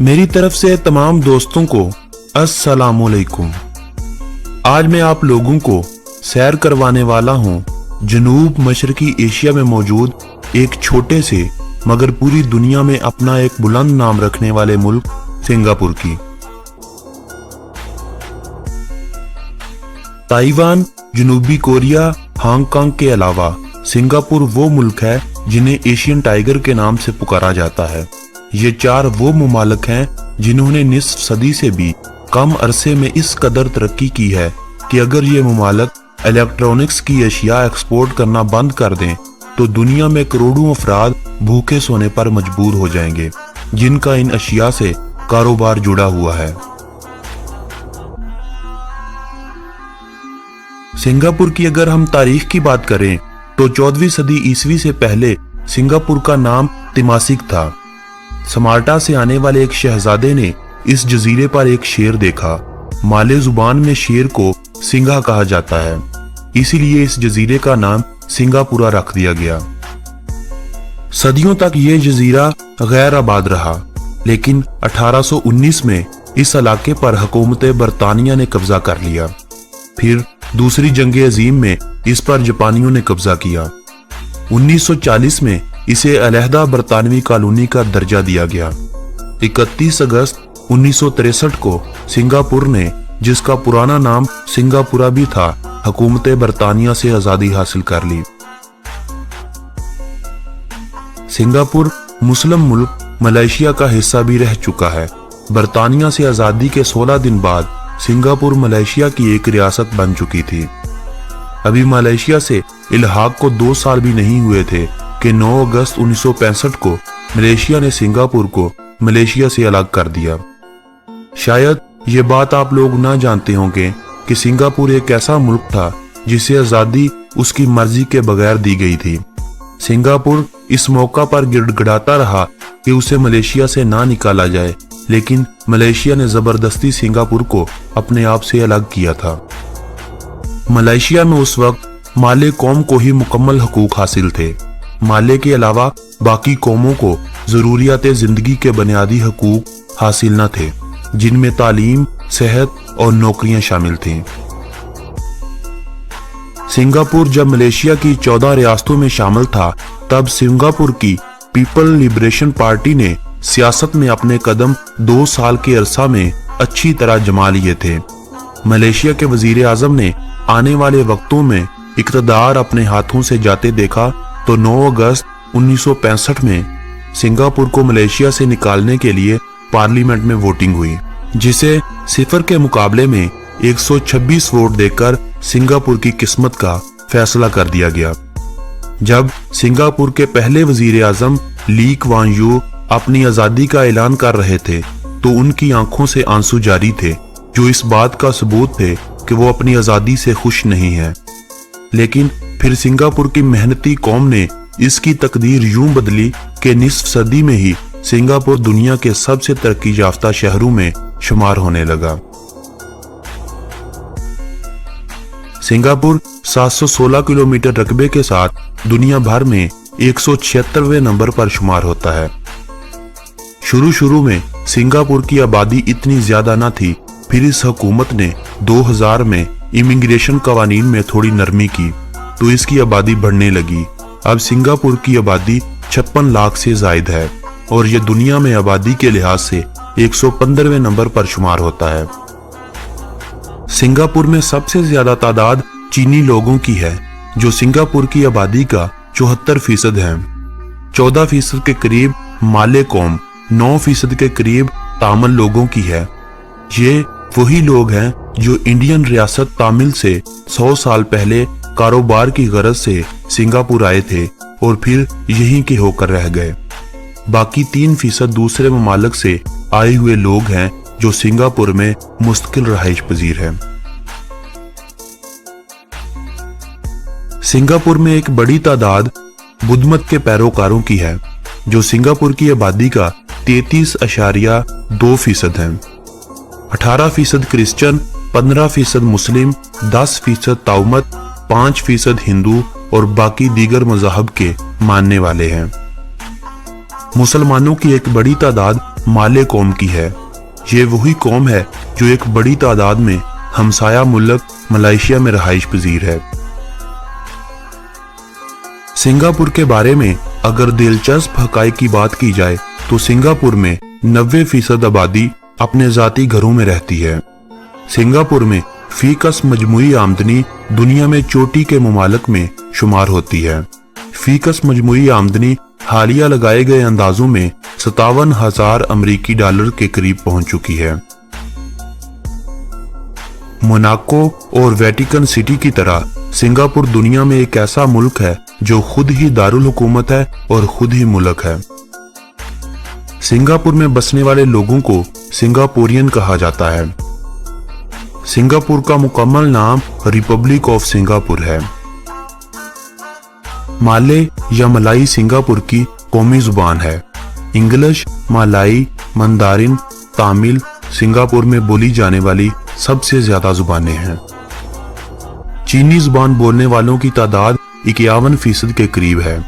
मेरी तरफ से तमाम दोस्तों को अस्सलाम वालेकुम। आज मैं आप लोगों को सैर करवाने वाला हूँ जनूब मशरकी एशिया में मौजूद एक छोटे से मगर पूरी दुनिया में अपना एक बुलंद नाम रखने वाले मुल्क सिंगापुर की। ताइवान, जनूबी कोरिया, हांगकांग के अलावा सिंगापुर वो मुल्क है जिन्हें एशियन टाइगर के नाम से पुकारा जाता है। ये चार वो मुमालिक हैं जिन्होंने निस्फ सदी से भी कम अरसे में इस कदर तरक्की की है कि अगर ये मुमालिक इलेक्ट्रॉनिक्स की अशिया एक्सपोर्ट करना बंद कर दें तो दुनिया में करोड़ों अफराद भूखे सोने पर मजबूर हो जाएंगे जिनका इन अशिया से कारोबार जुड़ा हुआ है। सिंगापुर की अगर हम तारीख की बात करें तो 14वीं सदी ईस्वी से पहले सिंगापुर का नाम तिमासिक था। समाल्टा से आने वाले एक शहजादे ने इस जजीरे पर एक शेर देखा। माले जुबान में शेर को सिंगा कहा जाता है, इसीलिए इस जजीरे का नाम सिंगापुरा रख दिया गया। सदियों तक ये जजीरा गैर आबाद रहा, लेकिन 1819 में इस इलाके पर हुकूमत बरतानिया ने कब्जा कर लिया। फिर दूसरी जंग अजीम में इस पर जापानियों ने कब्जा किया। 1940 में इसे अलहदा बरतानवी कॉलोनी का दर्जा दिया गया। 31 अगस्त 1963 को सिंगापुर ने, जिसका पुराना नाम सिंगापुरा भी था, हुकूमत बरतानिया से आजादी हासिल कर ली। सिंगापुर मुस्लिम मुल्क मलेशिया का हिस्सा भी रह चुका है। बरतानिया से आजादी के 16 दिन बाद सिंगापुर मलेशिया की एक रियासत बन चुकी थी। अभी मलेशिया से इल्हाक को 2 साल भी नहीं हुए थे कि 9 अगस्त 1965 को मलेशिया ने सिंगापुर को मलेशिया से अलग कर दिया। शायद ये बात आप लोग ना जानते होंगे कि सिंगापुर एक ऐसा मुल्क था जिसे आजादी उसकी मर्जी के बगैर दी गई थी। सिंगापुर इस मौका पर गिड़गिड़ाता रहा कि उसे मलेशिया से ना निकाला जाए, लेकिन मलेशिया ने जबरदस्ती सिंगापुर को अपने आप से अलग किया था। मलेशिया में उस वक्त माले कौम को ही मुकम्मल हकूक हासिल थे। माले के अलावा बाकी कौमों को जरूरियात जिंदगी के बुनियादी हकूक हासिल न थे, जिनमें तालीम, सेहत और नौकरियां शामिल थीं। सिंगापुर जब मलेशिया की 14 रियासतों में शामिल था, तब सिंगापुर की पीपल लिबरेशन पार्टी ने सियासत में अपने कदम 2 साल के अरसा में अच्छी तरह जमा लिए थे। मलेशिया के वजीर आजम ने आने वाले वक्तों में इक़्तिदार अपने हाथों से जाते देखा तो 9 अगस्त 1965 में सिंगापुर को मलेशिया से निकालने के लिए पार्लियामेंट में वोटिंग हुई, जिसे सिफर के मुकाबले में 126 वोट देकर सिंगापुर की किस्मत का फैसला कर दिया गया। जब सिंगापुर के पहले वजीर आजम ली क्वान यू अपनी आजादी का ऐलान कर रहे थे तो उनकी आंखों से आंसू जारी थे, जो इस बात का सबूत थे कि वो अपनी आजादी से खुश नहीं है। लेकिन फिर सिंगापुर की मेहनती कौम ने इसकी तकदीर यूं बदली कि निस्फ सदी में ही सिंगापुर दुनिया के सबसे तरक्की याफ्ता शहरों में शुमार होने लगा। सिंगापुर 716 किलोमीटर रकबे के साथ दुनिया भर में 176वें नंबर पर शुमार होता है। शुरू में सिंगापुर की आबादी इतनी ज्यादा न थी, फिर इस हुकूमत ने 2000 में इमिग्रेशन कवानीन में थोड़ी नरमी की तो इसकी आबादी बढ़ने लगी। अब सिंगापुर की आबादी 56 लाख से जायद है और यह दुनिया में आबादी के लिहाज से 115वें नंबर पर शुमार होता है। सिंगापुर में सबसे ज्यादा तादाद चीनी लोगों की है, जो सिंगापुर की आबादी का 74% है। 14% के करीब माले कौम, 9% के करीब तामिल लोगों की है। ये वही लोग हैं जो इंडियन रियासत तामिल से 100 साल पहले कारोबार की गरज से सिंगापुर आए थे और फिर यहीं के होकर रह गए। बाकी 3% दूसरे ममालिक से आए हुए लोग हैं जो सिंगापुर में मुस्तकिल रहाइश पजीर हैं। सिंगापुर में एक बड़ी तादाद बुद्ध मत के पैरोकारों की है, जो सिंगापुर की आबादी का 33.2% है। 18% क्रिश्चियन, 15% मुस्लिम, 10% ताउमत, 5% हिंदू और बाकी दीगर मज़हब के मानने वाले हैं। मुसलमानों की एक बड़ी तादाद माले कौम की है। ये वही कौम है जो एक बड़ी तादाद में हमसाया मुल्क मलेशिया में रहाइश पजीर है। सिंगापुर के बारे में अगर दिलचस्प हकाइक की बात की जाए तो सिंगापुर में 90% आबादी अपने जाती घरों में रहती है। सिंगापुर में फीकस मजमूई आमदनी दुनिया में चोटी के मुमालिक में शुमार होती है। फीकस मजमूई आमदनी हालिया लगाए गए अंदाजों में 57,000 अमरीकी डॉलर के करीब पहुंच चुकी है। मोनाको और वेटिकन सिटी की तरह सिंगापुर दुनिया में एक ऐसा मुल्क है जो खुद ही दारुल हुकूमत है और खुद ही मुल्क है। सिंगापुर में बसने वाले लोगों को सिंगापुरियन कहा जाता है। सिंगापुर का मुकम्मल नाम रिपब्लिक ऑफ सिंगापुर है। माले या मलाई सिंगापुर की कौमी जुबान है। इंग्लिश, मालाई, मंदारिन, तामिल सिंगापुर में बोली जाने वाली सबसे ज्यादा जुबानें हैं। चीनी जुबान बोलने वालों की तादाद 51% के करीब है।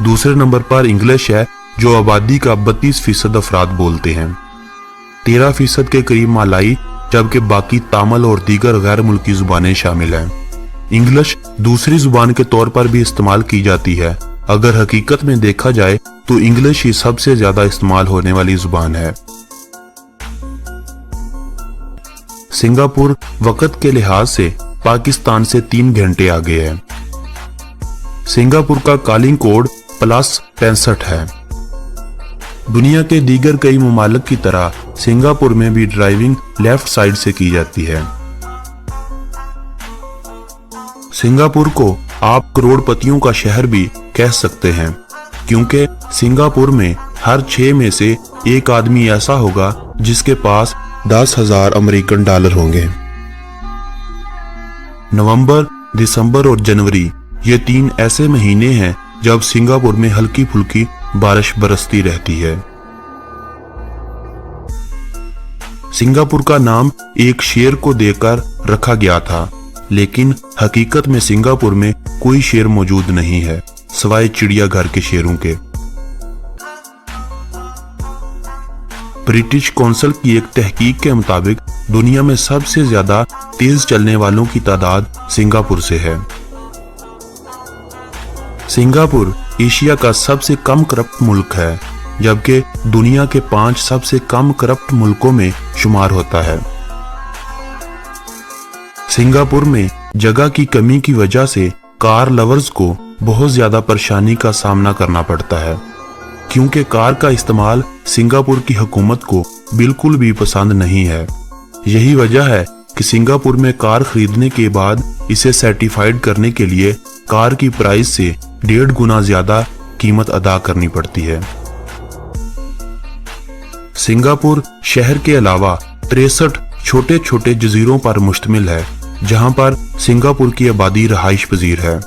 दूसरे नंबर पर इंग्लिश है जो आबादी का 32% अफराद बोलते हैं। 13% के करीब मालाई, जबकि बाकी तामिल और दीगर गैर मुल्की जुबानें शामिल हैं। इंग्लिश दूसरी जुबान के तौर पर भी इस्तेमाल की जाती है। अगर हकीकत में देखा जाए तो इंग्लिश ही सबसे ज्यादा इस्तेमाल होने वाली जुबान है। सिंगापुर वक्त के लिहाज से पाकिस्तान से 3 घंटे आगे है। सिंगापुर का कॉलिंग कोड +65 है। दुनिया के दीगर कई मुमालिक की तरह सिंगापुर में भी ड्राइविंग लेफ्ट साइड से की जाती है। सिंगापुर को आप करोड़पतियों का शहर भी कह सकते हैं, क्योंकि सिंगापुर में हर 6 में से एक आदमी ऐसा होगा जिसके पास 10,000 अमेरिकन डॉलर होंगे। नवंबर, दिसंबर और जनवरी ये 3 ऐसे महीने हैं जब सिंगापुर में हल्की फुल्की बारिश बरसती रहती है। सिंगापुर का नाम एक शेर को देकर रखा गया था, लेकिन हकीकत में सिंगापुर में कोई शेर मौजूद नहीं है सिवाय चिड़ियाघर के शेरों के। ब्रिटिश कौंसिल की एक तहकीक के मुताबिक दुनिया में सबसे ज्यादा तेज चलने वालों की तादाद सिंगापुर से है। सिंगापुर एशिया का सबसे कम करप्ट मुल्क है, जबकि दुनिया के 5 सबसे कम करप्ट मुल्कों में शुमार होता है। सिंगापुर में जगह की कमी की वजह से कार लवर्स को बहुत ज्यादा परेशानी का सामना करना पड़ता है, क्योंकि कार का इस्तेमाल सिंगापुर की हुकूमत को बिल्कुल भी पसंद नहीं है। यही वजह है कि सिंगापुर में कार खरीदने के बाद इसे सर्टिफाइड करने के लिए कार की प्राइस से 1.5 गुना ज्यादा कीमत अदा करनी पड़ती है। सिंगापुर शहर के अलावा 63 छोटे छोटे जजीरों पर मुश्तमिल है, जहां पर सिंगापुर की आबादी रहाइश पजीर है।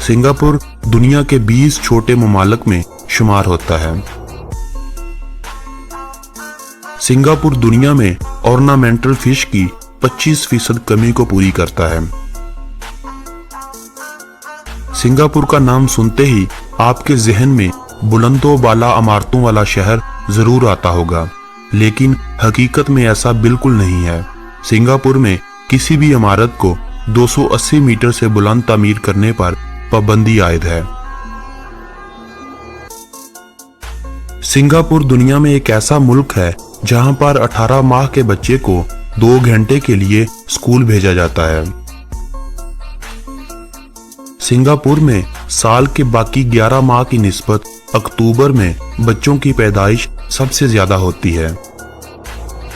सिंगापुर दुनिया के 20 छोटे मुमालिक में शुमार होता है। सिंगापुर दुनिया में ऑर्नामेंटल फिश की 25% कमी को पूरी करता है। सिंगापुर का नाम सुनते ही आपके जहन में बुलंदों बाला इमारतों वाला शहर जरूर आता होगा, लेकिन हकीकत में ऐसा बिल्कुल नहीं है। सिंगापुर में किसी भी इमारत को 280 मीटर से बुलंद तामीर करने पर पाबंदी आयद है। सिंगापुर दुनिया में एक ऐसा मुल्क है जहां पर 18 माह के बच्चे को 2 घंटे के लिए स्कूल भेजा जाता है। सिंगापुर में साल के बाकी 11 माह की निस्बत अक्टूबर में बच्चों की पैदाइश सबसे ज्यादा होती है।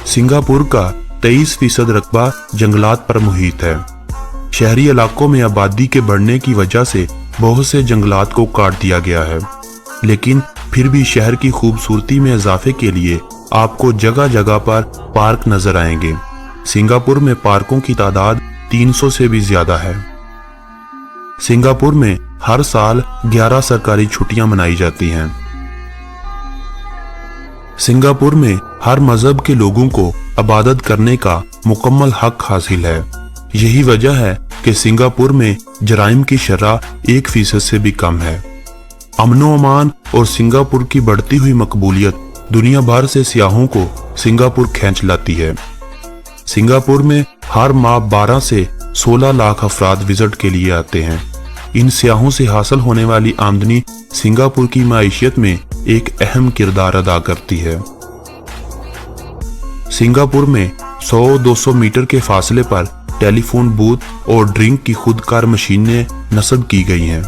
सिंगापुर का 23% रकबा जंगलात पर मुहित है। शहरी इलाकों में आबादी के बढ़ने की वजह से बहुत से जंगलात को काट दिया गया है, लेकिन फिर भी शहर की खूबसूरती में इजाफे के लिए आपको जगह जगह पर पार्क नजर आएंगे। सिंगापुर में पार्कों की तादाद 300 से भी ज्यादा है। सिंगापुर में हर साल 11 सरकारी छुट्टियां मनाई जाती हैं। सिंगापुर में हर मजहब के लोगों को इबादत करने का मुकम्मल हक हासिल है। यही वजह है कि सिंगापुर में जराइम की शरह 1% से भी कम है। अमनो अमान और सिंगापुर की बढ़ती हुई मकबूलियत दुनिया भर से सियाहों को सिंगापुर खींच लाती है। सिंगापुर में हर माह 12 से 16 लाख अफराद विजिट के लिए आते हैं। इन सियाहों से हासिल होने वाली आमदनी सिंगापुर की माईशत में एक अहम किरदार अदा करती है। सिंगापुर में 100-200 मीटर के फासले पर टेलीफोन बूथ और ड्रिंक की खुदकार मशीनें नस्ब की गई हैं,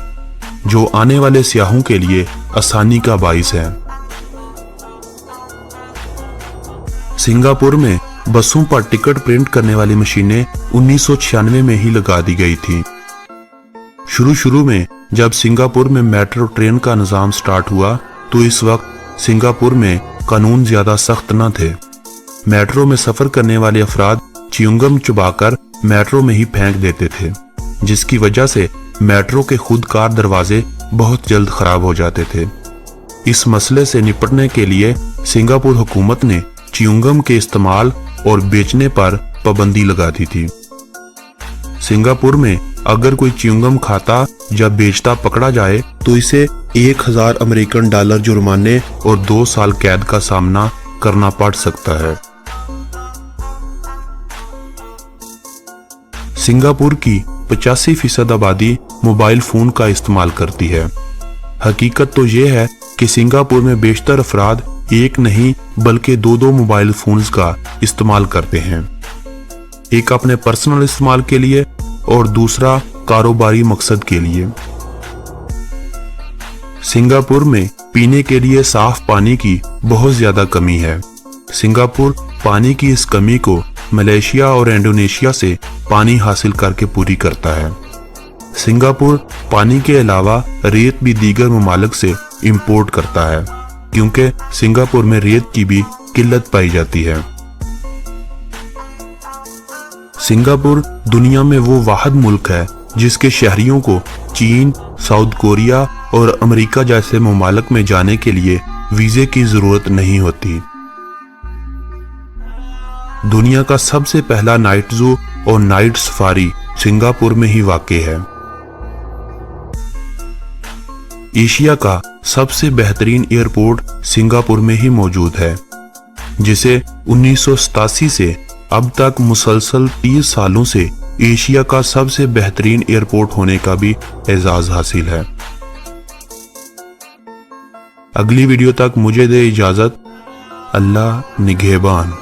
जो आने वाले सियाहों के लिए आसानी का बाइस है। सिंगापुर में बसों पर टिकट प्रिंट करने वाली मशीनें 1996 में ही लगा दी गई थी। शुरू में जब सिंगापुर में मेट्रो ट्रेन का निजाम स्टार्ट हुआ तो इस वक्त सिंगापुर में कानून ज्यादा सख्त न थे। मेट्रो में सफर करने वाले अफराद च्युइंगम चबाकर मेट्रो में ही फेंक देते थे, जिसकी वजह से मेट्रो के खुदकार दरवाजे बहुत जल्द खराब हो जाते थे। इस मसले से निपटने के लिए सिंगापुर हुकूमत ने च्युइंगम के इस्तेमाल और बेचने पर पाबंदी लगा दी थी। सिंगापुर में अगर कोई च्युइंगम खाता या बेचता पकड़ा जाए तो इसे 1000 अमेरिकन डॉलर जुर्माने और 2 साल कैद का सामना करना पड़ सकता है। सिंगापुर की 85% आबादी मोबाइल फोन का इस्तेमाल करती है। हकीकत तो यह है कि सिंगापुर में बेशतर अफराद एक नहीं बल्कि 2 मोबाइल फोन्स का इस्तेमाल करते हैं, एक अपने पर्सनल इस्तेमाल के लिए और दूसरा कारोबारी मकसद के लिए। सिंगापुर में पीने के लिए साफ पानी की बहुत ज्यादा कमी है। सिंगापुर पानी की इस कमी को मलेशिया और इंडोनेशिया से पानी हासिल करके पूरी करता है। सिंगापुर पानी के अलावा रेत भी दीगर ममालिक से इंपोर्ट करता है, क्योंकि सिंगापुर में रेत की भी किल्लत पाई जाती है। सिंगापुर दुनिया में वो वाहिद मुल्क है जिसके शहरियों को चीन, साउथ कोरिया और अमेरिका जैसे ममालिक में जाने के लिए वीजे की जरूरत नहीं होती। दुनिया का सबसे पहला नाइट जू और नाइट सफारी सिंगापुर में ही वाक़ई है। एशिया का सबसे बेहतरीन एयरपोर्ट सिंगापुर में ही मौजूद है, जिसे 1987 से अब तक मुसलसल 30 सालों से एशिया का सबसे बेहतरीन एयरपोर्ट होने का भी एजाज हासिल है। अगली वीडियो तक मुझे दे इजाजत। अल्लाह निगहबान।